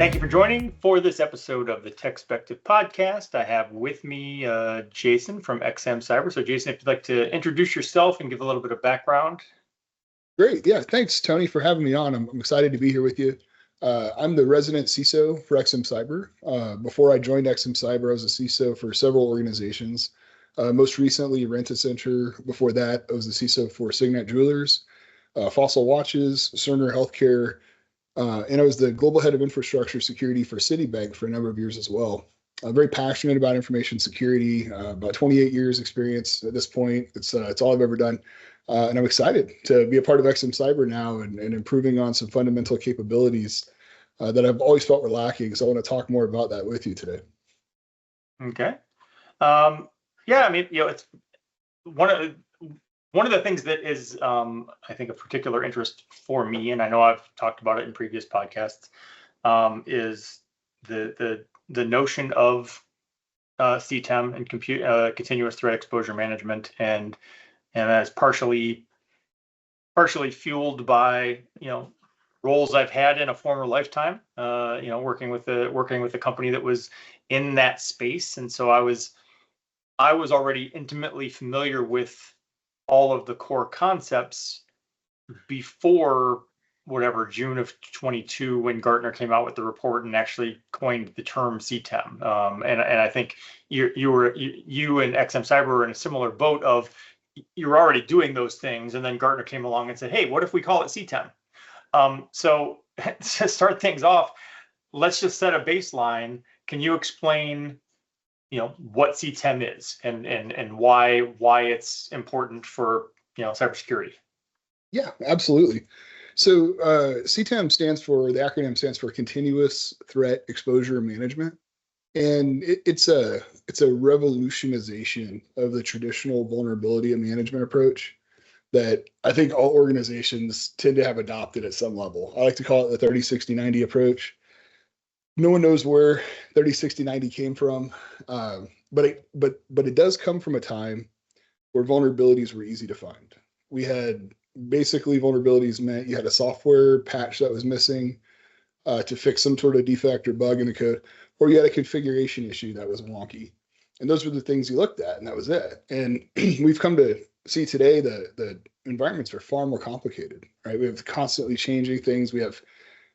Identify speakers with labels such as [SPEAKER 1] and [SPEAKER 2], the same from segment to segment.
[SPEAKER 1] Thank you for joining for this episode of the TechSpective podcast. I have with me Jason from XM Cyber. So Jason, if you'd like to introduce yourself and give a little bit of background.
[SPEAKER 2] Great. Yeah. Thanks, Tony, for having me on. I'm excited to be here with you. I'm the resident CISO for XM Cyber. Before I joined XM Cyber, I was a CISO for several organizations. Most recently, Rent-A-Center. Before that, I was the CISO for Signet Jewelers, Fossil Watches, Cerner Healthcare, and I was the global head of infrastructure security for Citibank for a number of years as well. I'm very passionate about information security, about 28 years experience at this point. It's all I've ever done. And I'm excited to be a part of XM Cyber now and improving on some fundamental capabilities that I've always felt were lacking. So I want to talk more about that with you today.
[SPEAKER 1] Okay. It's one of the things that is, I think, a particular interest for me, and I know I've talked about it in previous podcasts, is the notion of CTEM and continuous threat exposure management, and that's partially fueled by roles I've had in a former lifetime, working with a company that was in that space, and so I was already intimately familiar with all of the core concepts before whatever June of 22, when Gartner came out with the report and actually coined the term CTEM. And I think you and XM Cyber were in a similar boat of you're already doing those things, and then Gartner came along and said, "Hey, what if we call it CTEM?" So to start things off, let's just set a baseline. Can you explain what CTEM is and why it's important for cybersecurity?
[SPEAKER 2] Yeah, absolutely. So CTEM the acronym stands for Continuous Threat Exposure Management, and it's a revolutionization of the traditional vulnerability management approach that I think all organizations tend to have adopted at some level. I like to call it the 30-60-90 approach. No one knows where 30-60-90 came from, but it does come from a time where vulnerabilities were easy to find. We had basically vulnerabilities meant you had a software patch that was missing to fix some sort of defect or bug in the code, or you had a configuration issue that was wonky. And those were the things you looked at, and that was it. And we've come to see today the environments are far more complicated, right? We have constantly changing things. We have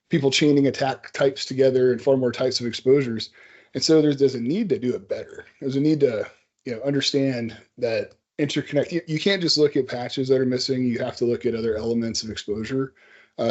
[SPEAKER 2] people chaining attack types together and far more types of exposures. And so there's a need to do it better. There's a need to understand that interconnect. You can't just look at patches that are missing. You have to look at other elements of exposure,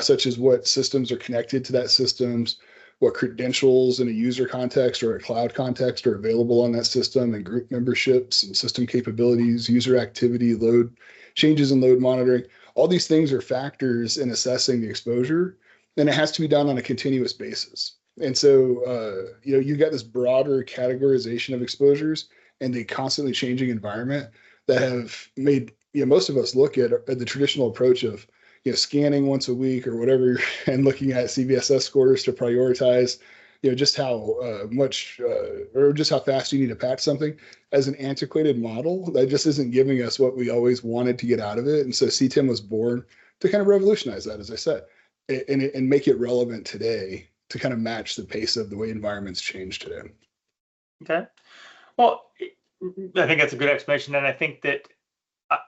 [SPEAKER 2] such as what systems are connected to that systems, what credentials in a user context or a cloud context are available on that system, and group memberships and system capabilities, user activity, load changes in load monitoring. All these things are factors in assessing the exposure, and it has to be done on a continuous basis. And so, you've got this broader categorization of exposures and the constantly changing environment that have made most of us look at the traditional approach of scanning once a week or whatever and looking at CVSS scores to prioritize just how much or just how fast you need to patch something as an antiquated model that just isn't giving us what we always wanted to get out of it. And so CTEM was born to kind of revolutionize that, as I said, and make it relevant today to kind of match the pace of the way environments change today.
[SPEAKER 1] Okay. Well, I think that's a good explanation, and I think that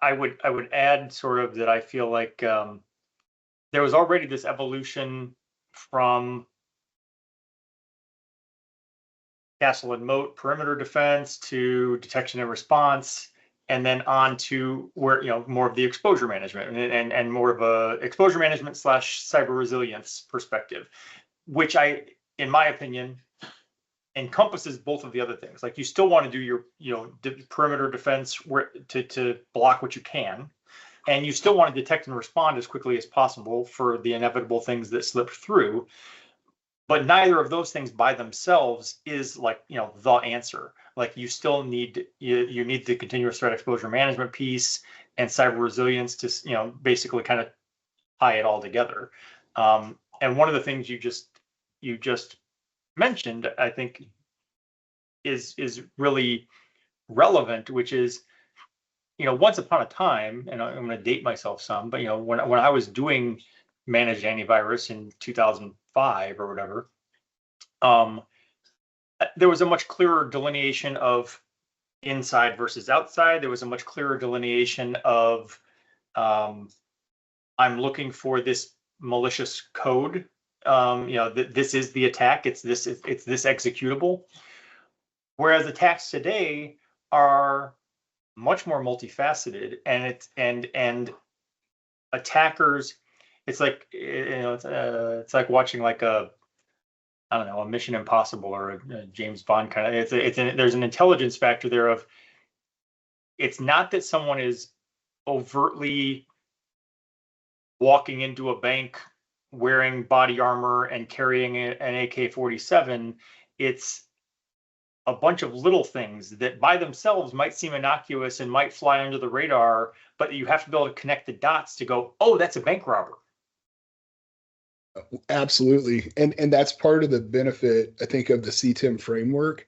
[SPEAKER 1] I would add sort of that I feel like there was already this evolution from castle and moat perimeter defense to detection and response, and then on to where more of the exposure management and more of a exposure management / cyber resilience perspective, which in my opinion, encompasses both of the other things. Like, you still want to do your perimeter defense to block what you can, and you still want to detect and respond as quickly as possible for the inevitable things that slip through. But neither of those things by themselves is the answer. Like, you still need you need the continuous threat exposure management piece and cyber resilience to basically kind of tie it all together. And one of the things you just mentioned, I think, is really relevant, which is once upon a time, and I'm going to date myself some, but when I was doing managed antivirus in 2005 or whatever, there was a much clearer delineation of inside versus outside. There was a much clearer delineation of I'm looking for this malicious code. This is the attack. It's this executable. Whereas attacks today are much more multifaceted, and attackers, it's like it's like watching like a Mission Impossible or a James Bond kind of. There's an intelligence factor there of. It's not that someone is overtly walking into a bank wearing body armor and carrying an AK-47. It's a bunch of little things that by themselves might seem innocuous and might fly under the radar, but you have to be able to connect the dots to go, oh, that's a bank robber.
[SPEAKER 2] Absolutely. And that's part of the benefit, I think, of the CTEM framework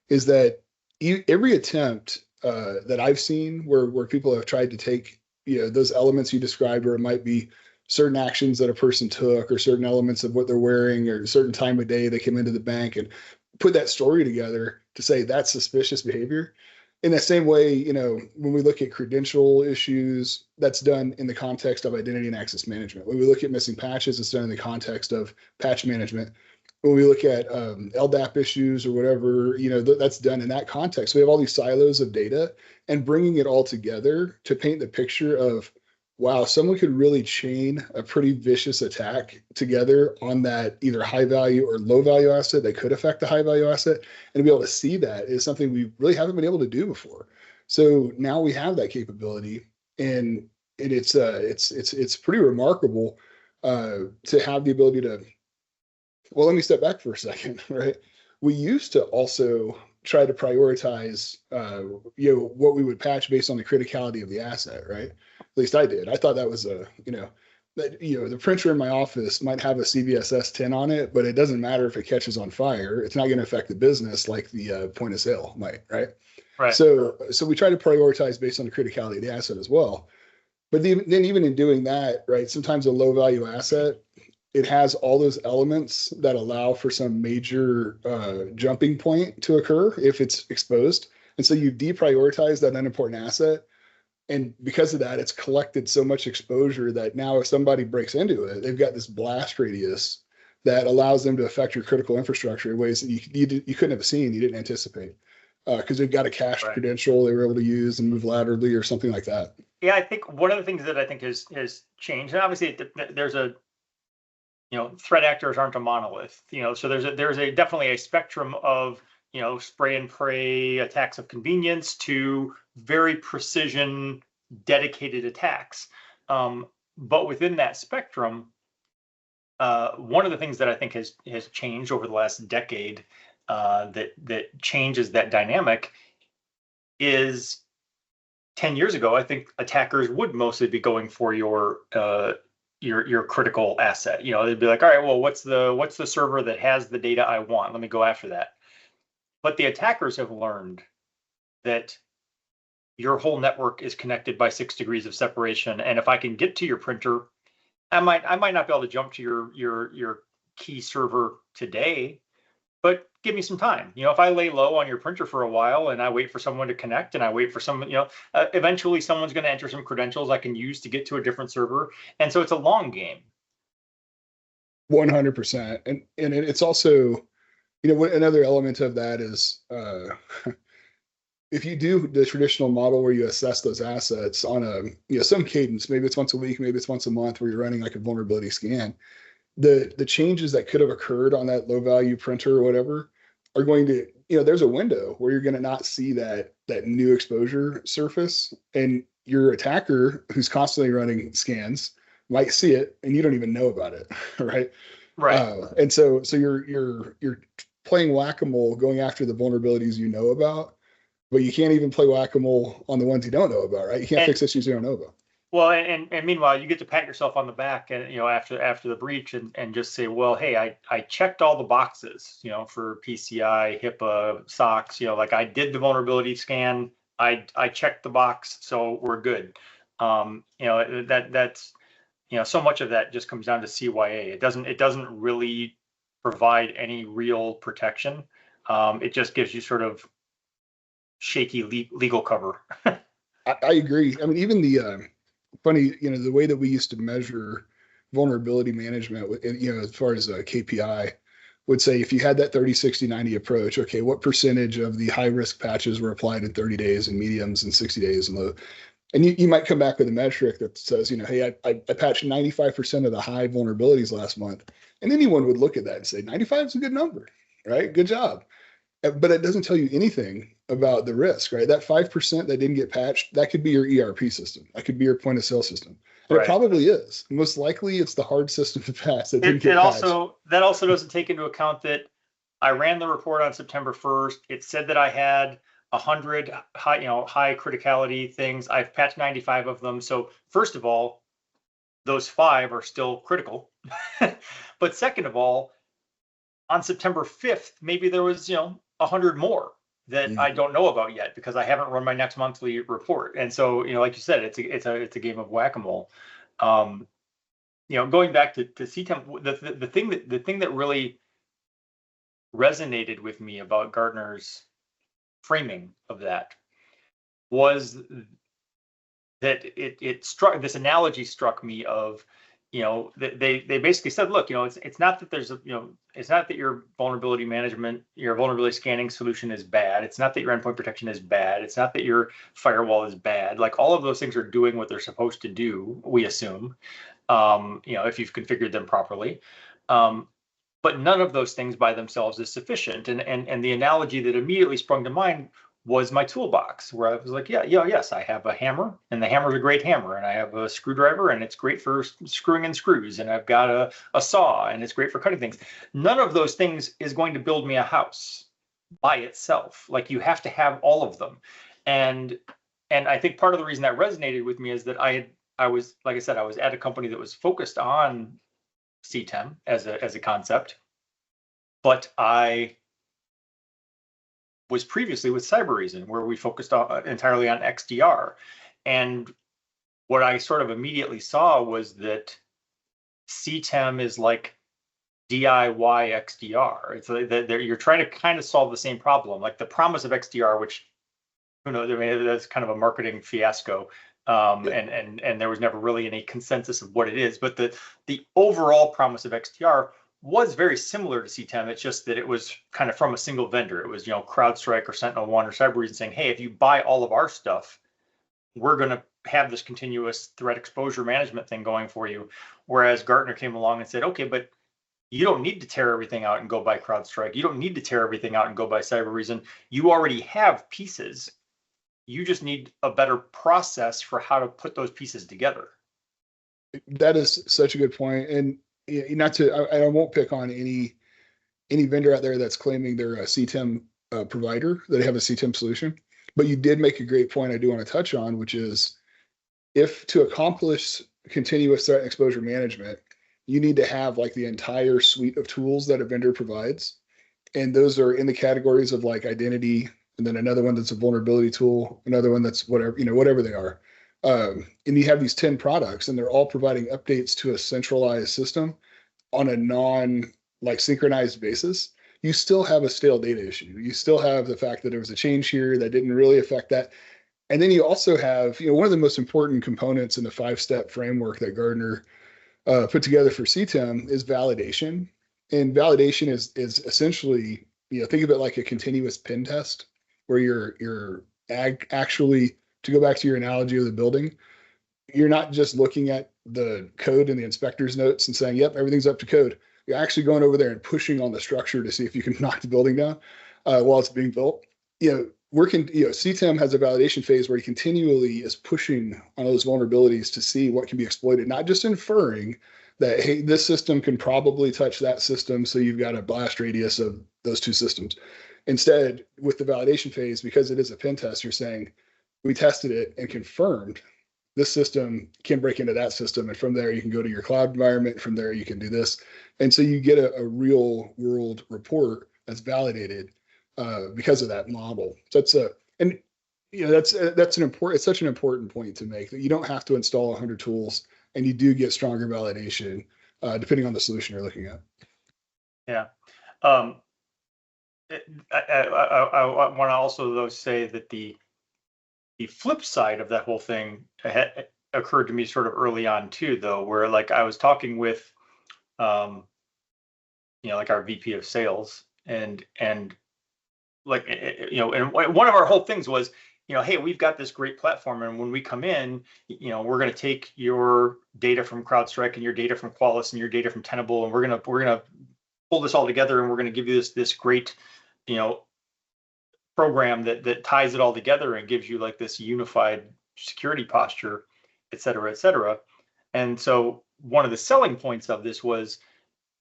[SPEAKER 2] is that every attempt that I've seen where people have tried to take, those elements you described, where it might be certain actions that a person took or certain elements of what they're wearing or a certain time of day they came into the bank and put that story together to say that's suspicious behavior. In the same way, when we look at credential issues, that's done in the context of identity and access management. When we look at missing patches, it's done in the context of patch management. When we look at LDAP issues or whatever, that's done in that context. We have all these silos of data and bringing it all together to paint the picture of, wow, someone could really chain a pretty vicious attack together on that either high value or low value asset that could affect the high value asset. And to be able to see that is something we really haven't been able to do before. So now we have that capability, and it's pretty remarkable to have the ability to. Well, let me step back for a second, right? We used to also try to prioritize, what we would patch based on the criticality of the asset, right? At least I did. I thought that was the printer in my office might have a CVSS 10 on it, but it doesn't matter if it catches on fire. It's not going to affect the business like the point of sale might, right?
[SPEAKER 1] Right.
[SPEAKER 2] So we try to prioritize based on the criticality of the asset as well. But then even in doing that, right, sometimes a low value asset, it has all those elements that allow for some major jumping point to occur if it's exposed. And so you deprioritize that unimportant asset. And because of that, it's collected so much exposure that now if somebody breaks into it, they've got this blast radius that allows them to affect your critical infrastructure in ways that you couldn't have seen, you didn't anticipate. Because they've got a cached credential they were able to use and move laterally or something like that.
[SPEAKER 1] Yeah, I think one of the things that I think has changed, and obviously there's a threat actors aren't a monolith, so there's definitely a spectrum of, spray and pray attacks of convenience to very precision, dedicated attacks. But within that spectrum, one of the things that I think has changed over the last decade that changes that dynamic is 10 years ago, I think attackers would mostly be going for your critical asset. They'd be like, all right, well, what's the server that has the data I want? Let me go after that. But the attackers have learned that your whole network is connected by 6 degrees of separation. And if I can get to your printer, I might not be able to jump to your key server today, but give me some time. If I lay low on your printer for a while and I wait for someone to connect and I wait for someone, eventually someone's going to enter some credentials I can use to get to a different server. And so it's a long game.
[SPEAKER 2] 100%. And it's also, another element of that is if you do the traditional model where you assess those assets on some cadence, maybe it's once a week, maybe it's once a month, where you're running like a vulnerability scan, the changes that could have occurred on that low value printer or whatever are going to, there's a window where you're going to not see that new exposure surface, and your attacker who's constantly running scans might see it and you don't even know about it, right? And so you're playing whack-a-mole going after the vulnerabilities you know about, but you can't even play whack-a-mole on the ones you don't know about, right? You can't fix issues you don't know about.
[SPEAKER 1] Well, and meanwhile, you get to pat yourself on the back, and after the breach, and just say, well, hey, I checked all the boxes, for PCI, HIPAA, SOX, like I did the vulnerability scan, I checked the box, so we're good. That's so much of that just comes down to CYA. It doesn't really provide any real protection. It just gives you sort of shaky legal cover.
[SPEAKER 2] I agree. I mean, even the funny, the way that we used to measure vulnerability management, as far as a KPI, would say if you had that 30, 60, 90 approach, okay, what percentage of the high risk patches were applied in 30 days and mediums in 60 days and low? And you might come back with a metric that says, hey, I patched 95% of the high vulnerabilities last month. And anyone would look at that and say, 95 is a good number, right? Good job. But it doesn't tell you anything about the risk, right? That 5% that didn't get patched, that could be your ERP system. That could be your point of sale system. And
[SPEAKER 1] Right.
[SPEAKER 2] It probably is. Most likely it's the hard system to patch that didn't
[SPEAKER 1] It
[SPEAKER 2] get patched.
[SPEAKER 1] that also doesn't take into account that I ran the report on September 1st. It said that I had 100 high criticality things. I've patched 95 of them. So first of all, those 5 are still critical. But second of all, on September 5th, maybe there was 100 more that I don't know about yet because I haven't run my next monthly report. And so like you said, it's a game of whack-a-mole. Going back to CTEM, the thing that really resonated with me about Gartner's framing of that was that this analogy struck me of, they basically said, look, it's not that it's not that your vulnerability management, your vulnerability scanning solution is bad. It's not that your endpoint protection is bad. It's not that your firewall is bad. Like all of those things are doing what they're supposed to do, we assume, if you've configured them properly. But none of those things by themselves is sufficient. And the analogy that immediately sprung to mind was my toolbox, where I was like, yes, I have a hammer, and the hammer's a great hammer, and I have a screwdriver, and it's great for screwing in screws, and I've got a saw, and it's great for cutting things. None of those things is going to build me a house by itself. Like, you have to have all of them. And I think part of the reason that resonated with me is that I was, like I said, I was at a company that was focused on CTEM as a concept, but I was previously with CyberReason, where we focused entirely on XDR. And what I sort of immediately saw was that CTEM is like DIY XDR. It's like that you're trying to kind of solve the same problem. Like the promise of XDR, which, who knows, I mean, that's kind of a marketing fiasco. And there was never really any consensus of what it is. But the overall promise of XDR was very similar to CTEM. It's just that it was kind of from a single vendor. It was, CrowdStrike or SentinelOne or CyberReason saying, hey, if you buy all of our stuff, we're going to have this continuous threat exposure management thing going for you. Whereas Gartner came along and said, okay, but you don't need to tear everything out and go buy CrowdStrike. You don't need to tear everything out and go buy CyberReason. You already have pieces. You just need a better process for how to put those pieces together.
[SPEAKER 2] That is such a good point. And I won't pick on any vendor out there that's claiming they're a CTEM provider, that they have a CTEM solution. But you did make a great point I do want to touch on, which is if to accomplish continuous threat and exposure management, you need to have like the entire suite of tools that a vendor provides. And those are in the categories of like identity, and then another one that's a vulnerability tool, another one that's whatever they are. And you have these 10 products, and they're all providing updates to a centralized system on a synchronized basis. You still have a stale data issue. You still have the fact that there was a change here that didn't really affect that. And then you also have, one of the most important components in the 5-step framework that Gartner put together for CTEM is validation. And validation is essentially, think of it like a continuous pen test, where you're actually, to go back to your analogy of the building, you're not just looking at the code and the inspector's notes and saying, yep, everything's up to code. You're actually going over there and pushing on the structure to see if you can knock the building down while it's being built. CTEM has a validation phase where he continually is pushing on those vulnerabilities to see what can be exploited, not just inferring that, hey, this system can probably touch that system, so you've got a blast radius of those two systems. Instead, with the validation phase, because it is a pen test, you're saying, we tested it and confirmed this system can break into that system. And from there, you can go to your cloud environment. From there, you can do this. And so you get a real world report that's validated because of that model. So that's it's such an important point to make, that you don't have to install 100 tools, and you do get stronger validation depending on the solution you're looking at.
[SPEAKER 1] Yeah. Um, I want to also though say that the flip side of that whole thing occurred to me sort of early on too, though, where like I was talking with, um, like our VP of sales, and like and one of our whole things was, hey, we've got this great platform, and when we come in, we're going to take your data from CrowdStrike and your data from Qualys and your data from Tenable, and we're gonna pull this all together, and we're going to give you this great, you know program that ties it all together and gives you like this unified security posture, et cetera, et cetera. And so one of the selling points of this was,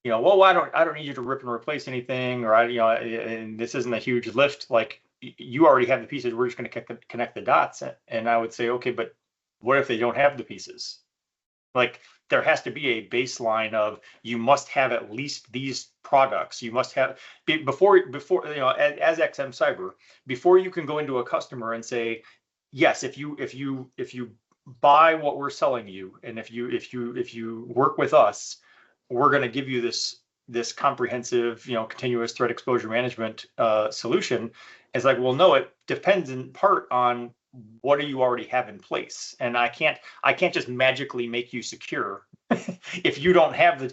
[SPEAKER 1] well, I don't need you to rip and replace anything, or and this isn't a huge lift. Like you already have the pieces. We're just going to connect the dots. And I would say, okay, but what if they don't have the pieces? Like there has to be a baseline of, you must have at least these products. You must have before as XM Cyber, before you can go into a customer and say, yes, if you buy what we're selling you, and if you work with us, we're going to give you this comprehensive, continuous threat exposure management solution. It's like, well, no, it depends in part on what do you already have in place, and I can't just magically make you secure if you don't have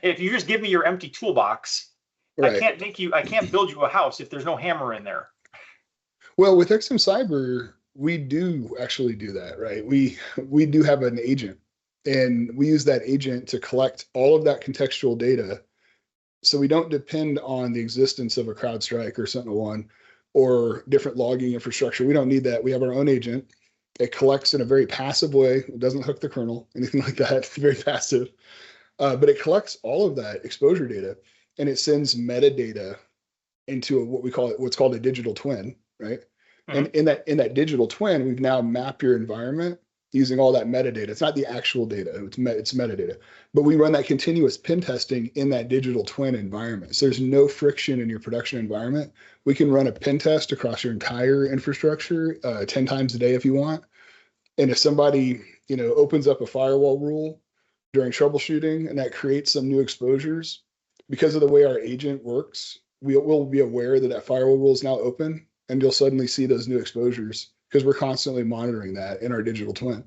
[SPEAKER 1] if you just give me your empty toolbox.
[SPEAKER 2] Right.
[SPEAKER 1] I can't build you a house if there's no hammer in there.
[SPEAKER 2] Well, with XM Cyber, we do actually do that, right? We do have an agent, and we use that agent to collect all of that contextual data. So we don't depend on the existence of a CrowdStrike or SentinelOne or different logging infrastructure. We don't need that. We have our own agent. It collects in a very passive way. It doesn't hook the kernel, anything like that. It's very passive. But it collects all of that exposure data, and it sends metadata into what's called a digital twin, right? And in that digital twin, we've now mapped your environment using all that metadata. It's not the actual data, it's metadata. But we run that continuous pen testing in that digital twin environment. So there's no friction in your production environment. We can run a pen test across your entire infrastructure 10 times a day if you want. And if somebody, opens up a firewall rule during troubleshooting and that creates some new exposures, because of the way our agent works, we'll be aware that firewall rule is now open, and you'll suddenly see those new exposures because we're constantly monitoring that in our digital twin.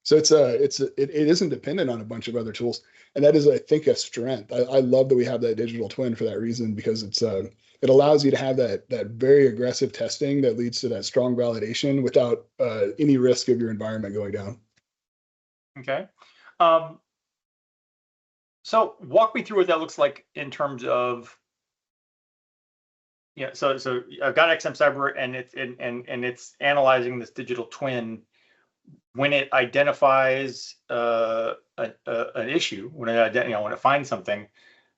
[SPEAKER 2] So it isn't dependent on a bunch of other tools, and that is, I think, a strength. I love that we have that digital twin for that reason, because it allows you to have that very aggressive testing that leads to that strong validation without any risk of your environment going down.
[SPEAKER 1] Okay. So walk me through what that looks like in terms of, so I've got XM Cyber, and it's analyzing this digital twin. When it identifies an issue, when it finds something,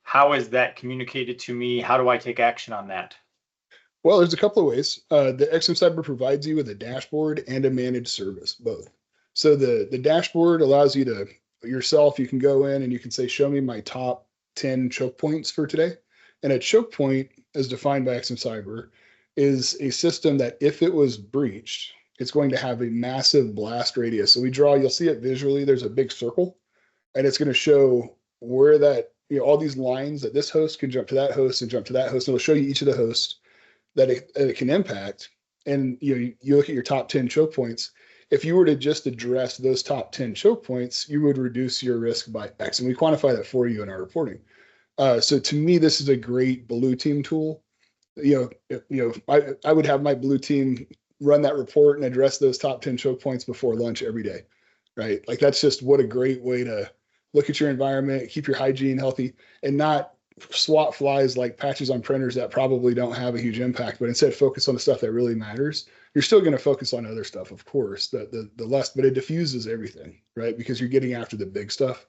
[SPEAKER 1] how is that communicated to me? How do I take action on that?
[SPEAKER 2] Well, there's a couple of ways. The XM Cyber provides you with a dashboard and a managed service, both. So the dashboard allows you to yourself, you can go in and you can say, show me my top 10 choke points for today. And a choke point, as defined by XM Cyber, is a system that if it was breached, it's going to have a massive blast radius. So you'll see it visually. There's a big circle, and it's going to show where that, all these lines that this host can jump to that host and jump to that host. And it'll show you each of the hosts that it can impact. And you look at your top 10 choke points. If you were to just address those top 10 choke points, you would reduce your risk by X. And we quantify that for you in our reporting. So to me, this is a great blue team tool. I would have my blue team run that report and address those top 10 choke points before lunch every day, right? Like that's just what a great way to look at your environment, keep your hygiene healthy, and not swat flies like patches on printers that probably don't have a huge impact, but instead focus on the stuff that really matters. You're still going to focus on other stuff, of course, the less, but it diffuses everything, right? Because you're getting after the big stuff.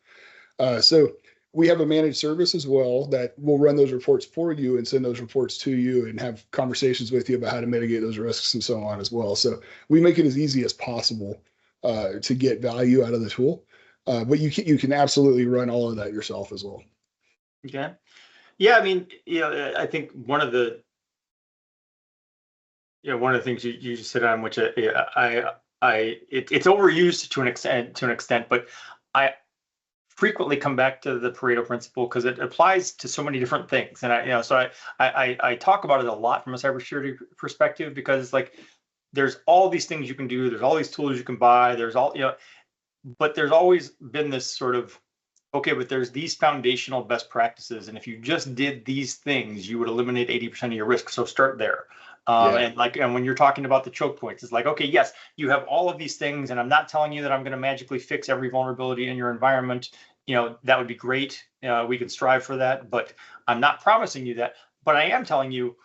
[SPEAKER 2] So we have a managed service as well that will run those reports for you and send those reports to you and have conversations with you about how to mitigate those risks and so on as well. So we make it as easy as possible to get value out of the tool. But you can absolutely run all of that yourself as well.
[SPEAKER 1] Okay. Yeah, I mean, I think one of the things you just hit on, which it's overused to an extent, but frequently come back to the Pareto principle because it applies to so many different things. And I talk about it a lot from a cybersecurity perspective because it's like there's all these things you can do, there's all these tools you can buy, there's all, but there's always been this sort of, okay, but there's these foundational best practices, and if you just did these things, you would eliminate 80% of your risk. So start there. And when you're talking about the choke points, it's like, okay, yes, you have all of these things, and I'm not telling you that I'm going to magically fix every vulnerability in your environment. That would be great. We can strive for that, but I'm not promising you that. But I am telling you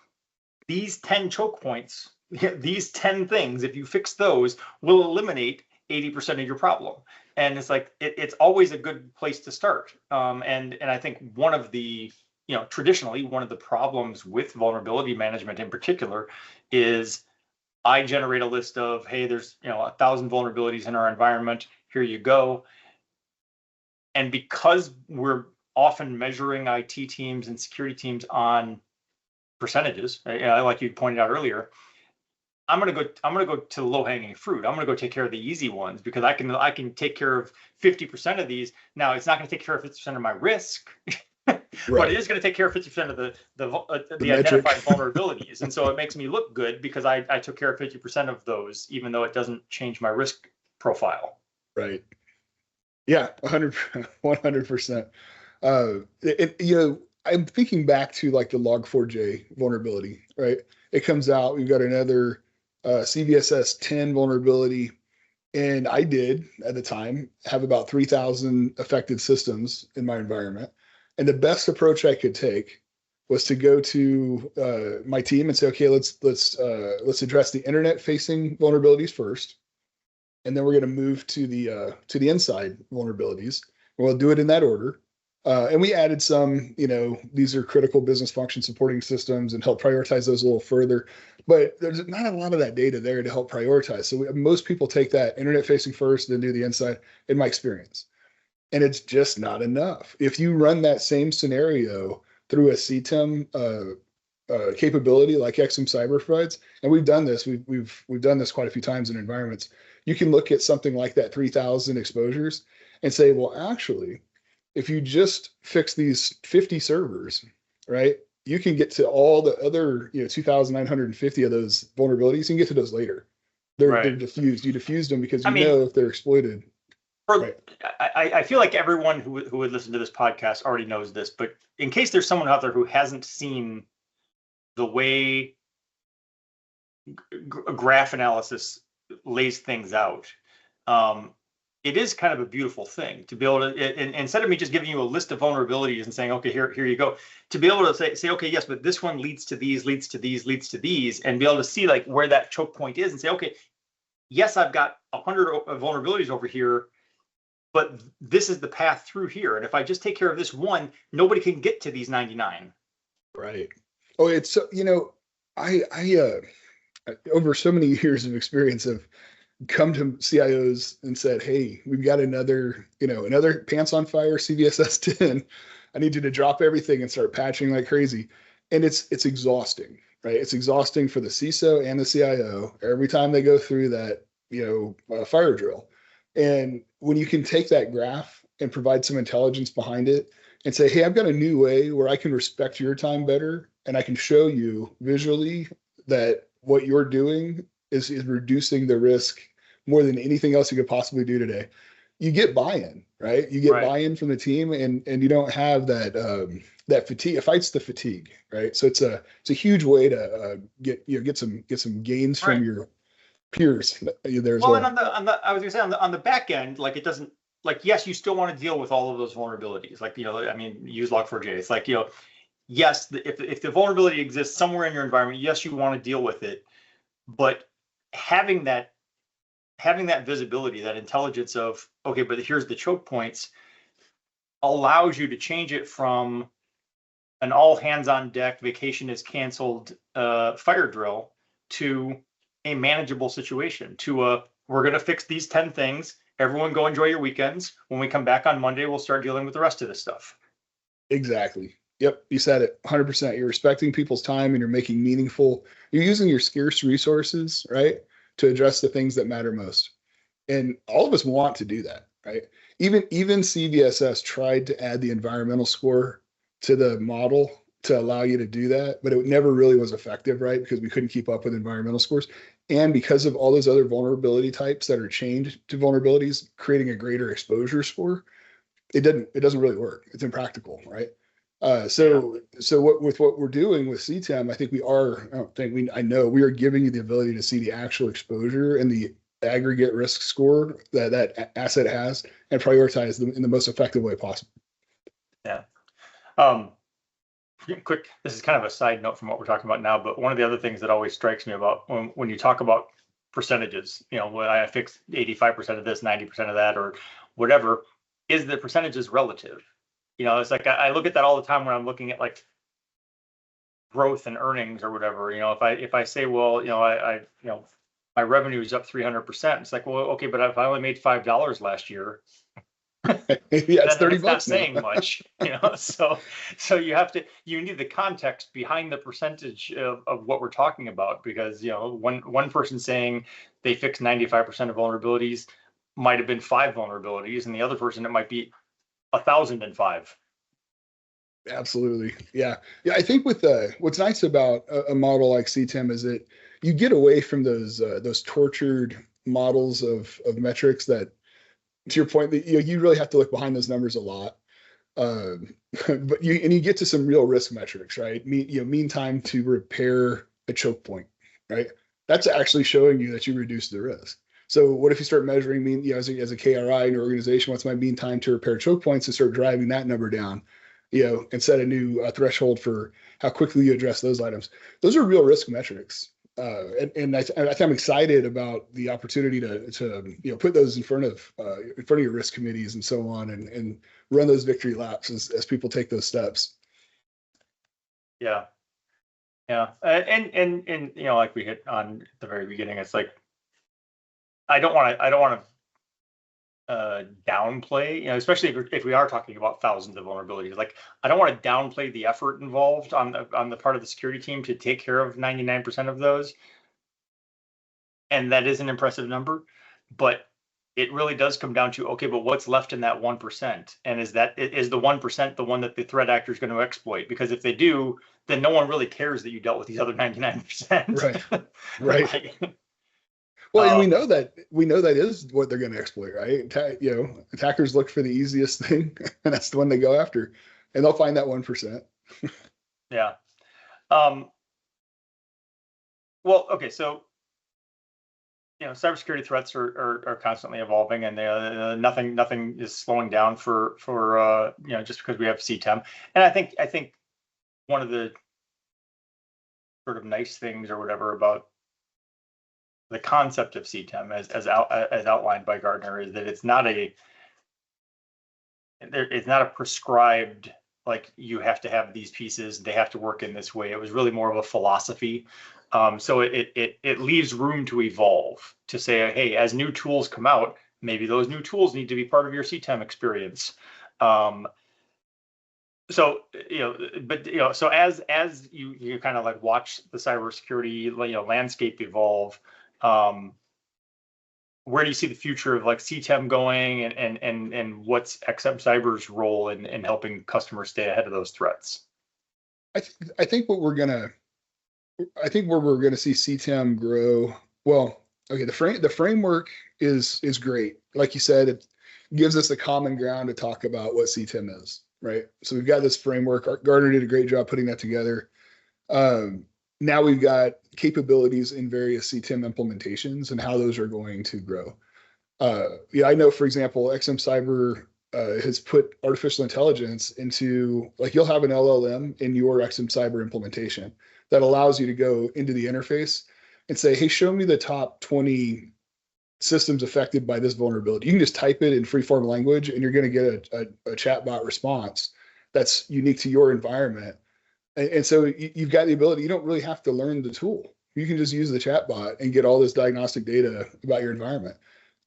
[SPEAKER 1] these 10 choke points, these 10 things, if you fix those, will eliminate 80% of your problem. And it's like, it's always a good place to start. And I think one of the, traditionally, one of the problems with vulnerability management in particular is I generate a list of, hey, there's 1,000 vulnerabilities in our environment. Here you go. And because we're often measuring IT teams and security teams on percentages, like you pointed out earlier, I'm gonna go to the low-hanging fruit. I'm gonna go take care of the easy ones because I can take care of 50% of these. Now it's not gonna take care of 50% of my risk, but it is gonna take care of 50% of the identified vulnerabilities. And so it makes me look good because I took care of 50% of those, even though it doesn't change my risk profile.
[SPEAKER 2] Right. Yeah, 100%. I'm thinking back to like the Log4j vulnerability, right? It comes out, we've got another CVSS 10 vulnerability. And I did at the time have about 3,000 affected systems in my environment. And the best approach I could take was to go to my team and say, okay, let's address the internet facing vulnerabilities first. And then we're going to move to the inside vulnerabilities. We'll do it in that order. And we added some, these are critical business function supporting systems and help prioritize those a little further. But there's not a lot of that data there to help prioritize. So most people take that internet facing first, then do the inside, in my experience. And it's just not enough. If you run that same scenario through a CTEM capability like XM Cyber provides, and we've done this, we've done this quite a few times in environments, you can look at something like that 3,000 exposures and say, well, actually, if you just fix these 50 servers, right, you can get to all the other 2,950 of those vulnerabilities. You can get to those later. They're diffused. You diffuse them because know if they're exploited.
[SPEAKER 1] I feel like everyone who would listen to this podcast already knows this, but in case there's someone out there who hasn't seen the way graph analysis lays things out, it is kind of a beautiful thing to be able to, instead of me just giving you a list of vulnerabilities and saying, okay, here you go, to be able to say, okay, yes, but this one leads to these, leads to these, leads to these, and be able to see like where that choke point is and say, okay, yes, I've got 100 vulnerabilities over here, but this is the path through here. And if I just take care of this one, nobody can get to these 99.
[SPEAKER 2] Right. Oh, it's, I over so many years of experience have come to CIOs and said, hey, we've got another pants on fire CVSS 10. I need you to drop everything and start patching like crazy. And it's exhausting, right? It's exhausting for the CISO and the CIO every time they go through that, fire drill. And when you can take that graph and provide some intelligence behind it and say, hey, I've got a new way where I can respect your time better. And I can show you visually that what you're doing is reducing the risk more than anything else you could possibly do today. You get buy-in, right? You get buy-in from the team, and you don't have that fatigue. It fights the fatigue, right? So it's a huge way to get some gains from your peers there as well.
[SPEAKER 1] And I was gonna say on the back end, like it doesn't, like, yes, you still want to deal with all of those vulnerabilities. Like, use Log4j. It's like, yes, if the vulnerability exists somewhere in your environment, yes, you want to deal with it, but having that visibility, that intelligence of, okay, but here's the choke points, allows you to change it from an all hands on deck, vacation is canceled fire drill to a manageable situation, to we're going to fix these 10 things. Everyone go enjoy your weekends. When we come back on Monday, we'll start dealing with the rest of this stuff.
[SPEAKER 2] Exactly. Yep. You said it 100%. You're respecting people's time and you're making meaningful, you're using your scarce resources, right, to address the things that matter most. And all of us want to do that. right? Even CVSS tried to add the environmental score to the model to allow you to do that, but it never really was effective, right? Because we couldn't keep up with environmental scores. And because of all those other vulnerability types that are chained to vulnerabilities, creating a greater exposure score, it doesn't really work. It's impractical, right? So with what we're doing with CTEM, I think I know we are giving you the ability to see the actual exposure and the aggregate risk score that asset has and prioritize them in the most effective way possible.
[SPEAKER 1] Yeah. Quick, this is kind of a side note from what we're talking about now, but one of the other things that always strikes me about when you talk about percentages, when I fix 85% of this, 90% of that, or whatever, is the percentages relative. It's like I look at that all the time when I'm looking at like growth and earnings or whatever. If I say, well, my revenue is up 300%, it's like, well, okay, but if I only made $5 last year,
[SPEAKER 2] yeah, it's $30
[SPEAKER 1] not
[SPEAKER 2] now.
[SPEAKER 1] saying much, so you need the context behind the percentage of what we're talking about, because one person saying they fixed 95% of vulnerabilities might have been 5 vulnerabilities, and the other person it might be 1,005.
[SPEAKER 2] Absolutely. Yeah. I think with what's nice about a model like CTEM is that you get away from those tortured models of metrics that, to your point, that you really have to look behind those numbers a lot. But you get to some real risk metrics, right? Mean time to repair a choke point, right? That's actually showing you that you reduce the risk. So what if you start measuring as a KRI in your organization, what's my mean time to repair choke points, and start driving that number down, and set a new threshold for how quickly you address those items. Those are real risk metrics. And I think I'm excited about the opportunity to put those in front of your risk committees and so on, and run those victory laps as people take those steps.
[SPEAKER 1] Yeah. And like we hit on at the very beginning, it's like I don't want to downplay, especially if we are talking about thousands of vulnerabilities. Like, I don't want to downplay the effort involved on the part of the security team to take care of 99% of those. And that is an impressive number, but it really does come down to, okay, but what's left in that 1%? And is the 1% the one that the threat actor is going to exploit? Because if they do, then no one really cares that you dealt with these other 99%.
[SPEAKER 2] Right. Well, and we know that is what they're going to exploit, right? Attackers look for the easiest thing, and that's the one they go after, and they'll find that 1%.
[SPEAKER 1] Yeah. Well, okay, so cybersecurity threats are constantly evolving, and nothing is slowing down for just because we have CTEM. And I think one of the sort of nice things or whatever about the concept of CTEM as outlined by Gardner is that it's not a prescribed, like, you have to have these pieces, they have to work in this way. It was really more of a philosophy. So it leaves room to evolve, to say, hey, as new tools come out, maybe those new tools need to be part of your CTEM experience. So as you kind of like watch the cybersecurity landscape evolve, where do you see the future of like CTEM going, and what's XM Cyber's role in helping customers stay ahead of those threats?
[SPEAKER 2] I think where we're gonna see CTEM grow. Well, okay, the framework is great. Like you said, it gives us a common ground to talk about what CTEM is, right? So we've got this framework. Gardner did a great job putting that together. Now we've got capabilities in various CTEM implementations and how those are going to grow. I know, for example, XM Cyber has put artificial intelligence into, like, you'll have an LLM in your XM Cyber implementation that allows you to go into the interface and say, hey, show me the top 20 systems affected by this vulnerability. You can just type it in free-form language, and you're going to get a chatbot response that's unique to your environment. And so you've got the ability, you don't really have to learn the tool. You can just use the chatbot and get all this diagnostic data about your environment.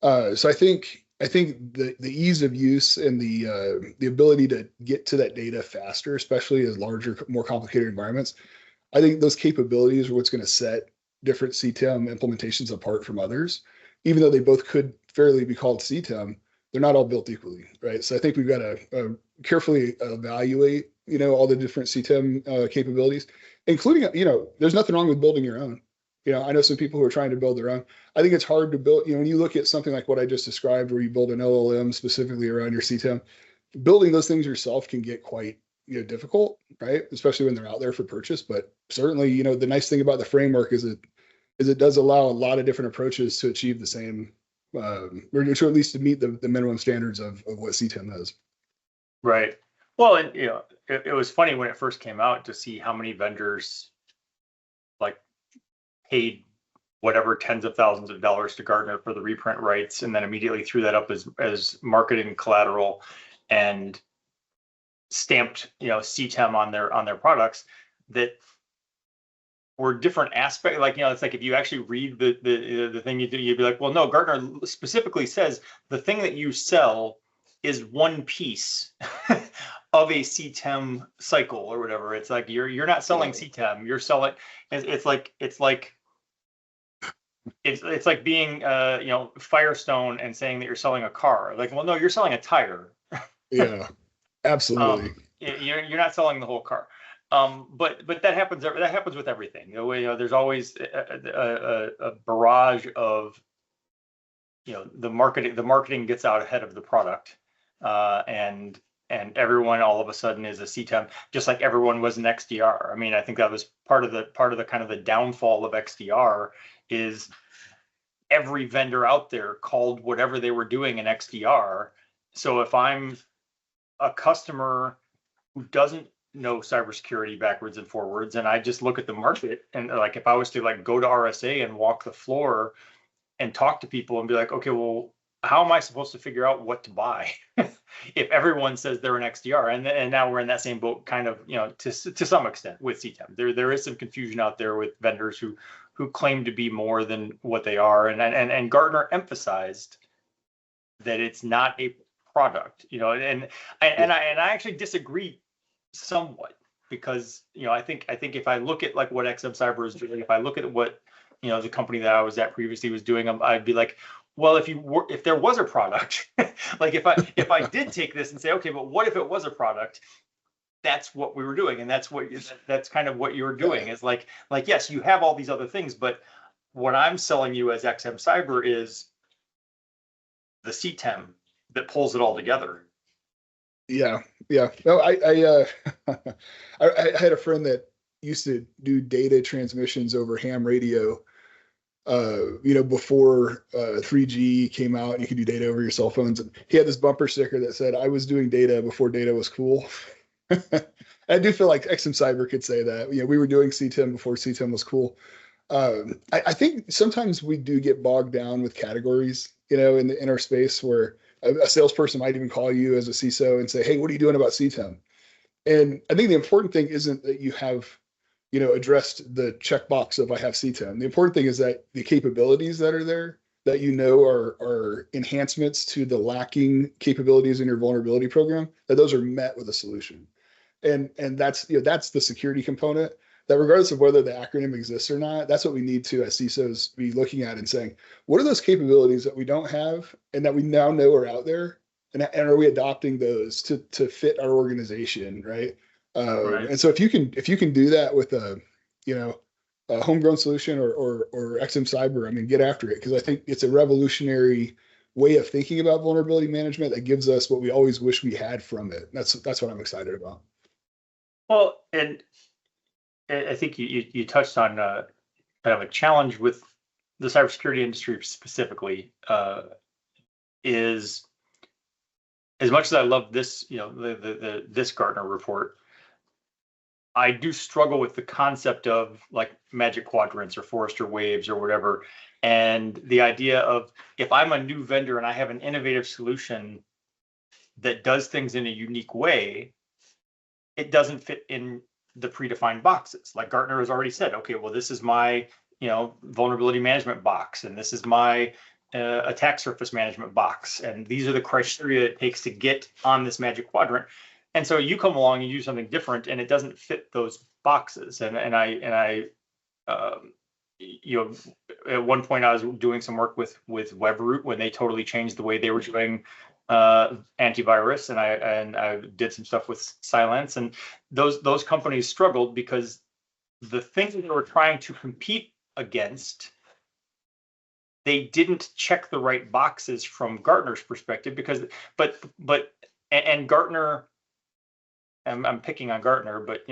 [SPEAKER 2] So I think the ease of use and the ability to get to that data faster, especially as larger, more complicated environments, I think those capabilities are what's going to set different CTEM implementations apart from others. Even though they both could fairly be called CTEM, they're not all built equally, right? So I think we've got to carefully evaluate, all the different CTEM capabilities, including, there's nothing wrong with building your own. I know some people who are trying to build their own. I think it's hard to build, when you look at something like what I just described, where you build an LLM specifically around your CTEM, building those things yourself can get quite, difficult, right? Especially when they're out there for purchase. But certainly, the nice thing about the framework is it does allow a lot of different approaches to achieve the same, or to at least to meet the minimum standards of what CTEM has.
[SPEAKER 1] Right. Well, and it was funny when it first came out to see how many vendors like paid whatever tens of thousands of dollars to Gartner for the reprint rights, and then immediately threw that up as marketing collateral and stamped CTEM on their products that were different aspects. Like, it's like if you actually read the thing you do, you'd be like, well, no, Gartner specifically says the thing that you sell is one piece of a CTEM cycle or whatever. It's like you're not selling CTEM, you're selling. It's like being Firestone and saying that you're selling a car. Like, well, no, you're selling a tire.
[SPEAKER 2] Yeah, absolutely.
[SPEAKER 1] You're not selling the whole car. But that happens with everything. There's always a barrage of the marketing gets out ahead of the product, and everyone all of a sudden is a CTEM, just like everyone was an XDR. I mean, I think that was part of the kind of the downfall of XDR is every vendor out there called whatever they were doing an XDR. So if I'm a customer who doesn't know cybersecurity backwards and forwards, and I just look at the market, and like if I was to like go to RSA and walk the floor and talk to people and be like, okay, well, how am I supposed to figure out what to buy if everyone says they're an XDR? And now we're in that same boat, kind of, to some extent with CTEM. There is some confusion out there with vendors who claim to be more than what they are, and Gartner emphasized that it's not a product, and I actually disagree somewhat, because I think if I look at like what XM Cyber is doing, if I look at what the company that I was at previously was doing, I'd be like, well, if there was a product, like if I did take this and say, okay, but what if it was a product? That's what we were doing, and that's kind of what you're doing, is like yes, you have all these other things, but what I'm selling you as XM Cyber is the CTEM that pulls it all together.
[SPEAKER 2] Yeah. No, I had a friend that used to do data transmissions over ham radio, before 3G came out and you could do data over your cell phones. And he had this bumper sticker that said, "I was doing data before data was cool." I do feel like XM Cyber could say that. We were doing CTEM before CTEM was cool. I think sometimes we do get bogged down with categories, in our space, where a salesperson might even call you as a CISO and say, "Hey, what are you doing about CTEM?" And I think the important thing isn't that you have, addressed the checkbox of I have CTEM. The important thing is that the capabilities that are there, that are enhancements to the lacking capabilities in your vulnerability program, that those are met with a solution. And that's the security component, that regardless of whether the acronym exists or not, that's what we need to, as CISOs, be looking at and saying, what are those capabilities that we don't have and that we now know are out there? And are we adopting those to fit our organization, right?
[SPEAKER 1] Right.
[SPEAKER 2] And so if you can do that with a homegrown solution or XM Cyber, I mean, get after it, because I think it's a revolutionary way of thinking about vulnerability management that gives us what we always wish we had from it. That's what I'm excited about.
[SPEAKER 1] Well, and I think you touched on kind of a challenge with the cybersecurity industry specifically, is as much as I love this, this Gartner report, I do struggle with the concept of like magic quadrants or Forrester waves or whatever. And the idea of, if I'm a new vendor and I have an innovative solution that does things in a unique way, it doesn't fit in the predefined boxes. Like Gartner has already said, okay, well, this is my, vulnerability management box, and this is my attack surface management box, and these are the criteria it takes to get on this magic quadrant. And so you come along and you do something different, and it doesn't fit those boxes. And I at one point I was doing some work with Webroot when they totally changed the way they were doing antivirus, and I did some stuff with Silence, and those companies struggled because the things that they were trying to compete against, they didn't check the right boxes from Gartner's perspective, because and Gartner, I'm picking on Gartner, but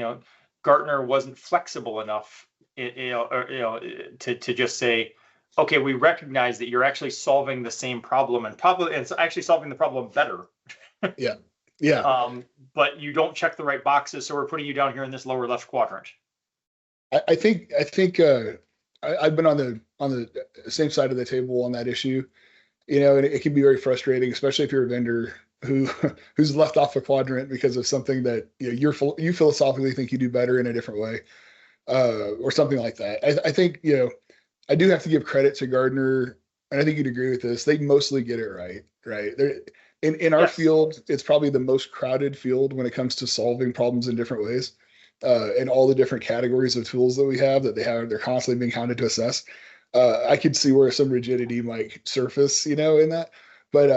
[SPEAKER 1] Gartner wasn't flexible enough, to just say, okay, we recognize that you're actually solving the same problem, and it's actually solving the problem better.
[SPEAKER 2] Yeah.
[SPEAKER 1] But you don't check the right boxes, so we're putting you down here in this lower left quadrant.
[SPEAKER 2] I think I've been on the same side of the table on that issue, and it can be very frustrating, especially if you're a vendor who's left off a quadrant because of something that you philosophically think you do better in a different way, or something like that. I think I do have to give credit to Gardner, and I think you'd agree with this. They mostly get it right. In our
[SPEAKER 1] Yes.
[SPEAKER 2] field, it's probably the most crowded field when it comes to solving problems in different ways, and all the different categories of tools that we have they're constantly being counted to assess. I could see where some rigidity might surface, in that, but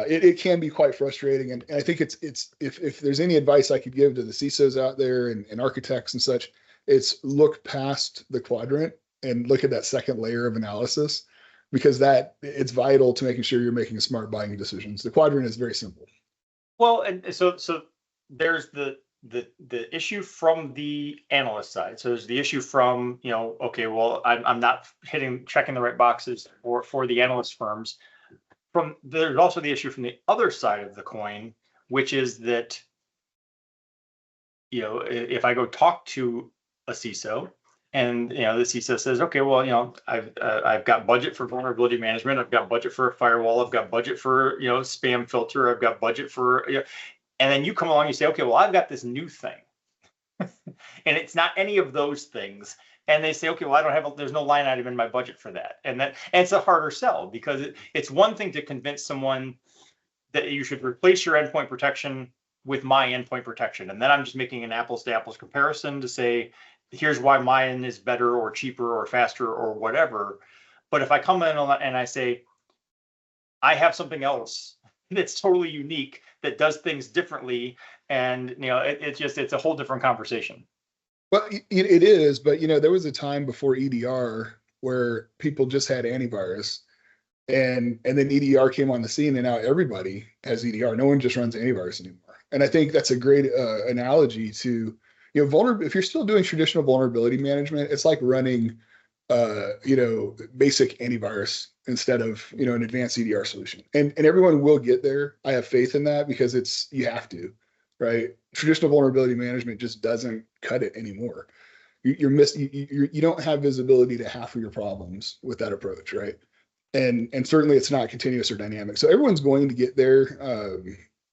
[SPEAKER 2] it can be quite frustrating. And I think it's if there's any advice I could give to the CISOs out there and architects and such, it's look past the quadrant and look at that second layer of analysis, because it's vital to making sure you're making smart buying decisions. The quadrant is very simple.
[SPEAKER 1] Well, and so there's the issue from the analyst side. So there's the issue from, okay, well, I'm not checking the right boxes for the analyst firms. There's also the issue from the other side of the coin, which is that, if I go talk to a CISO, and the CISO says, okay, well, I've got budget for vulnerability management, I've got budget for a firewall, I've got budget for spam filter, I've got budget for and then you come along and you say, okay, well, I've got this new thing, and it's not any of those things, and they say, okay, well, there's no line item in my budget for that, and it's a harder sell, because it's one thing to convince someone that you should replace your endpoint protection with my endpoint protection, and then I'm just making an apples to apples comparison to say, here's why mine is better or cheaper or faster or whatever. But if I come in and I say, I have something else that's totally unique, that does things differently, and it's a whole different conversation.
[SPEAKER 2] Well, it is, but there was a time before EDR where people just had antivirus, and then EDR came on the scene, and now everybody has EDR. No one just runs antivirus anymore. And I think that's a great analogy to if you're still doing traditional vulnerability management, it's like running basic antivirus instead of an advanced EDR solution. And everyone will get there. I have faith in that, because you have to, right? Traditional vulnerability management just doesn't cut it anymore. You don't have visibility to half of your problems with that approach, right? And certainly it's not continuous or dynamic. So everyone's going to get there.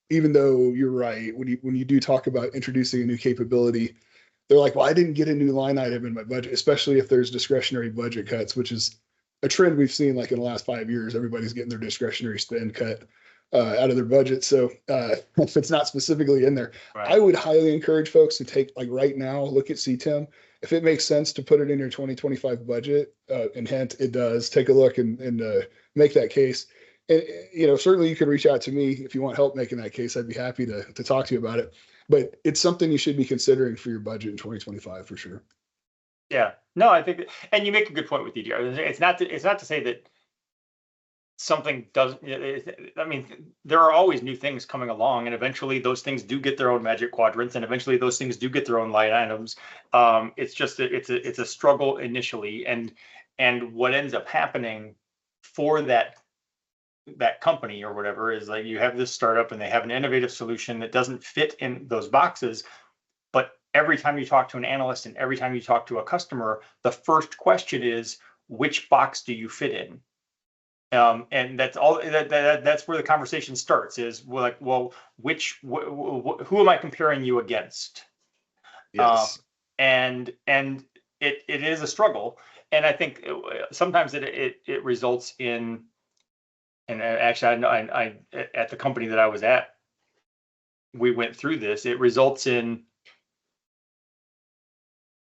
[SPEAKER 2] Even though you're right, when you do talk about introducing a new capability, they're like, well, I didn't get a new line item in my budget, especially if there's discretionary budget cuts, which is a trend we've seen like in the last 5 years. Everybody's getting their discretionary spend cut out of their budget. So if it's not specifically in there, right, I would highly encourage folks to take, like right now, look at CTEM. If it makes sense to put it in your 2025 budget, and hint, it does, take a look and make that case. And certainly you can reach out to me if you want help making that case. I'd be happy to talk to you about it. But it's something you should be considering for your budget in 2025 for sure.
[SPEAKER 1] Yeah, no, I think, and you make a good point with EDR. It's not to say that something doesn't. I mean, there are always new things coming along, and eventually those things do get their own magic quadrants, and eventually those things do get their own line items. It's just it's a struggle initially, and what ends up happening for that company or whatever is, like, you have this startup and they have an innovative solution that doesn't fit in those boxes, but every time you talk to an analyst and every time you talk to a customer, the first question is, which box do you fit in? And that's all. That's where the conversation starts. Is, like, well, who am I comparing you against?
[SPEAKER 2] Yes.
[SPEAKER 1] And it is a struggle, and I think sometimes it results in. And actually, I at the company that I was at, we went through this. It results in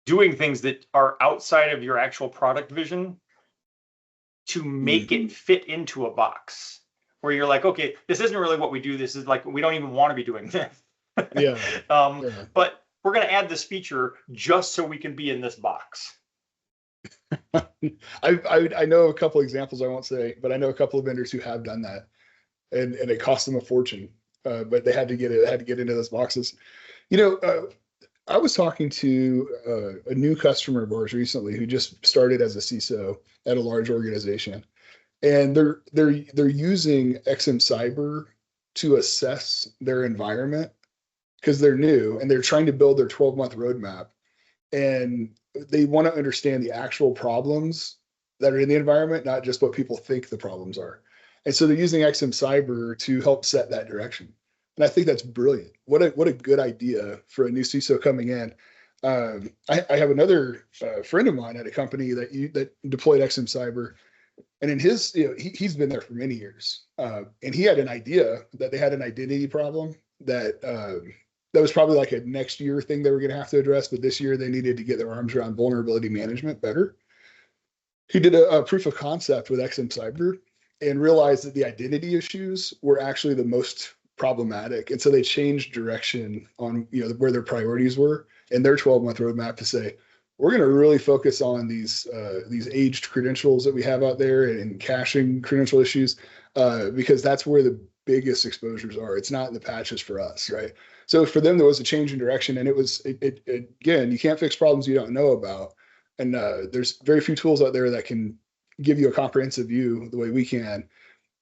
[SPEAKER 1] doing things that are outside of your actual product vision to make it fit into a box. where you're like, okay, this isn't really what we do. This is like, we don't even want to be doing this.
[SPEAKER 2] Yeah.
[SPEAKER 1] But we're going to add this feature just so we can be in this box.
[SPEAKER 2] I know a couple examples, I won't say, but I know a couple of vendors who have done that, and it cost them a fortune. But they had to get into those boxes. I was talking to a new customer of ours recently who just started as a CISO at a large organization, and they're using XM Cyber to assess their environment because they're new and they're trying to build their 12-month roadmap, and they want to understand the actual problems that are in the environment, not just what people think the problems are. And so they're using XM Cyber to help set that direction. And I think that's brilliant. What a good idea for a new CISO coming in. I have another friend of mine at a company that deployed XM Cyber, and in his, he's been there for many years, and he had an idea that they had an identity problem that was probably like a next year thing they were going to have to address, but this year they needed to get their arms around vulnerability management better. He did a proof of concept with XM Cyber and realized that the identity issues were actually the most problematic. And so they changed direction on where their priorities were in their 12-month roadmap to say, we're going to really focus on these aged credentials that we have out there and caching credential issues, because that's where the biggest exposures are. It's not in the patches for us, right? So for them, there was a change in direction, and it again, you can't fix problems you don't know about. And there's very few tools out there that can give you a comprehensive view the way we can.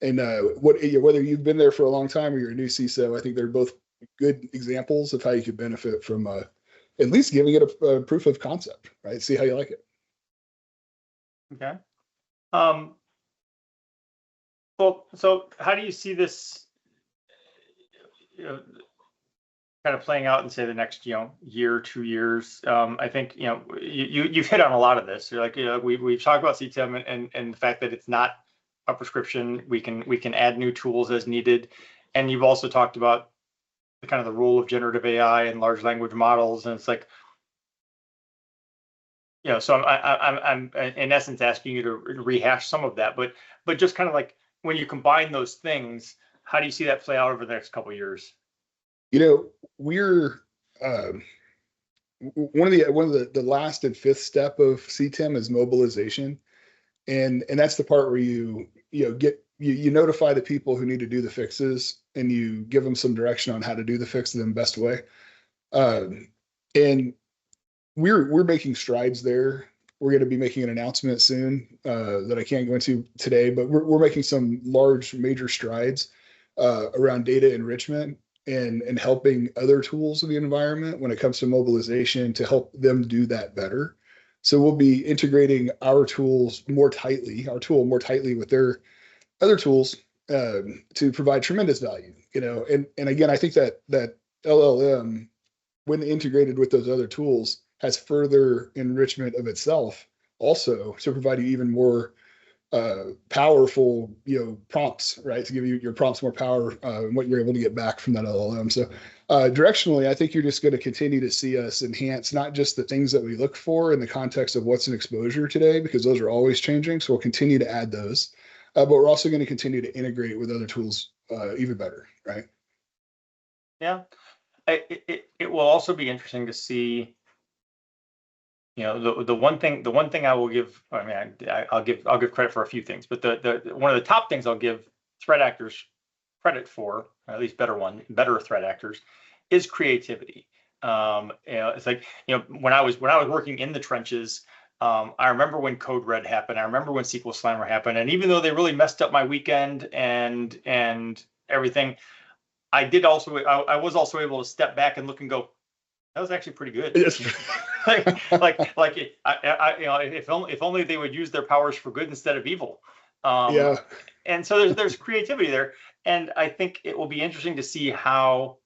[SPEAKER 2] And whether you've been there for a long time or you're a new CISO, I think they're both good examples of how you could benefit from at least giving it a proof of concept, right? See how you like it.
[SPEAKER 1] Okay. Well, so how do you see this, kind of playing out in, say, the next, year, 2 years? I think, you've hit on a lot of this. You're like, we've talked about CTEM and the fact that it's not a prescription. We can add new tools as needed. And you've also talked about the kind of the role of generative AI and large language models. And it's like, so I'm in essence asking you to rehash some of that, but just kind of like, when you combine those things, how do you see that play out over the next couple of years?
[SPEAKER 2] We're one of the last and fifth step of CTEM is mobilization, and that's the part where you notify the people who need to do the fixes, and you give them some direction on how to do the fix in the best way. And we're making strides there. We're going to be making an announcement soon that I can't go into today, but we're making some large, major strides around data enrichment and helping other tools in the environment when it comes to mobilization to help them do that better. So we'll be integrating our tool more tightly with their other tools to provide tremendous value. And again, I think that LLM, when integrated with those other tools, has further enrichment of itself also to provide you even more powerful, prompts, right? To give you your prompts more power and what you're able to get back from that LLM. So directionally, I think you're just going to continue to see us enhance not just the things that we look for in the context of what's in exposure today, because those are always changing. So we'll continue to add those, but we're also going to continue to integrate with other tools even better, right?
[SPEAKER 1] Yeah, it will also be interesting to see. The one thing I will give, I mean, I'll give credit for a few things, but the one of the top things I'll give threat actors credit for, or at least better threat actors, is creativity. It's like, when I was working in the trenches, I remember when Code Red happened. I remember when SQL Slammer happened, and even though they really messed up my weekend and everything, I was also able to step back and look and go, that was actually pretty good. If only they would use their powers for good instead of evil.
[SPEAKER 2] Yeah.
[SPEAKER 1] And so there's creativity there, and I think it will be interesting to see how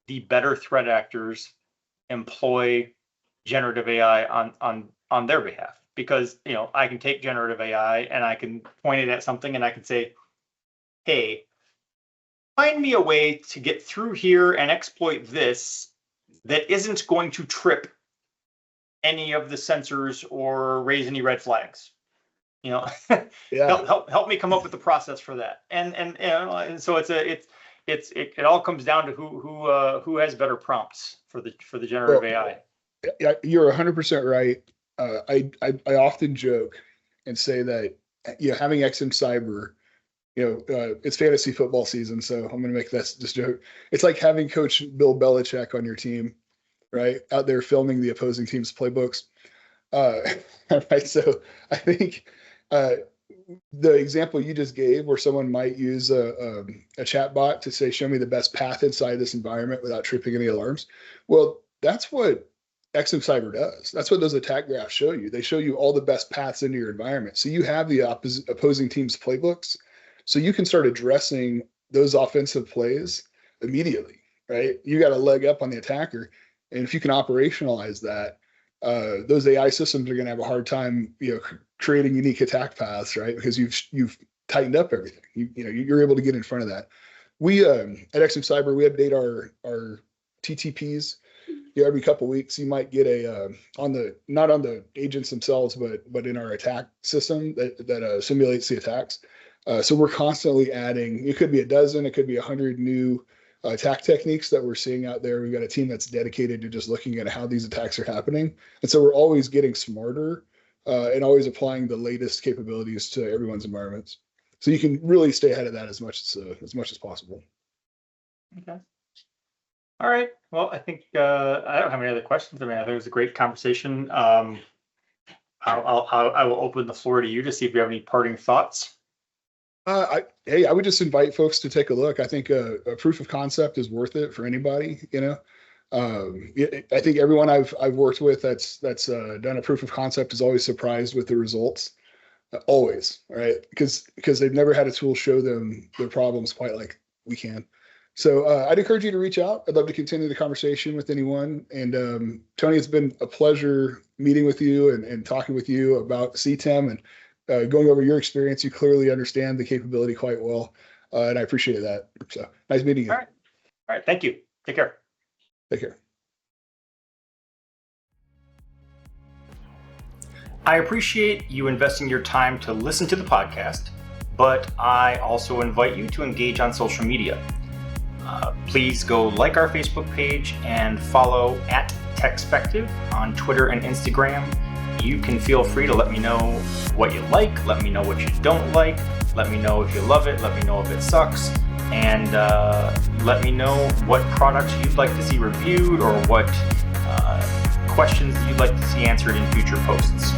[SPEAKER 1] the better threat actors employ generative AI on their behalf, because I can take generative AI and I can point it at something and I can say, hey, find me a way to get through here and exploit this that isn't going to trip any of the sensors or raise any red flags.
[SPEAKER 2] Yeah.
[SPEAKER 1] help me come up with the process for that. And so it all comes down to who has better prompts for the generative
[SPEAKER 2] Well,
[SPEAKER 1] AI.
[SPEAKER 2] yeah, you're 100% right. I often joke and say that having XM Cyber, it's fantasy football season, so I'm going to make this joke. It's like having Coach Bill Belichick on your team, right? Out there filming the opposing team's playbooks. Right. So I think the example you just gave, where someone might use a chat bot to say, "Show me the best path inside this environment without tripping any alarms." Well, that's what XM Cyber does. That's what those attack graphs show you. They show you all the best paths into your environment. So you have the opposing team's playbooks, so you can start addressing those offensive plays immediately. Right? You got a leg up on the attacker, and if you can operationalize that, those AI systems are going to have a hard time, creating unique attack paths, right? Because you've tightened up everything. You're able to get in front of that. We at XM Cyber, we update our TTPs. Every couple of weeks, you might get not on the agents themselves, but in our attack system that simulates the attacks. So we're constantly adding. It could be a dozen, it could be 100 new attack techniques that we're seeing out there. We've got a team that's dedicated to just looking at how these attacks are happening. And so we're always getting smarter and always applying the latest capabilities to everyone's environments. So you can really stay ahead of that as much as possible.
[SPEAKER 1] Okay. All right. Well, I think I don't have any other questions. I think it was a great conversation. I will open the floor to you to see if you have any parting thoughts.
[SPEAKER 2] I would just invite folks to take a look. I think a proof of concept is worth it for anybody. I think everyone I've worked with that's done a proof of concept is always surprised with the results. Always, right? Because they've never had a tool show them their problems quite like we can. So I'd encourage you to reach out. I'd love to continue the conversation with anyone. And Tony, it's been a pleasure meeting with you and talking with you about CTEM and going over your experience. You clearly understand the capability quite well, and I appreciate that. So nice meeting you.
[SPEAKER 1] All right. Thank you. Take care.
[SPEAKER 2] Take care.
[SPEAKER 1] I appreciate you investing your time to listen to the podcast, but I also invite you to engage on social media. Please go like our Facebook page and follow at TechSpective on Twitter and Instagram. You can feel free to let me know what you like, let me know what you don't like, let me know if you love it, let me know if it sucks, and let me know what products you'd like to see reviewed or what questions you'd like to see answered in future posts.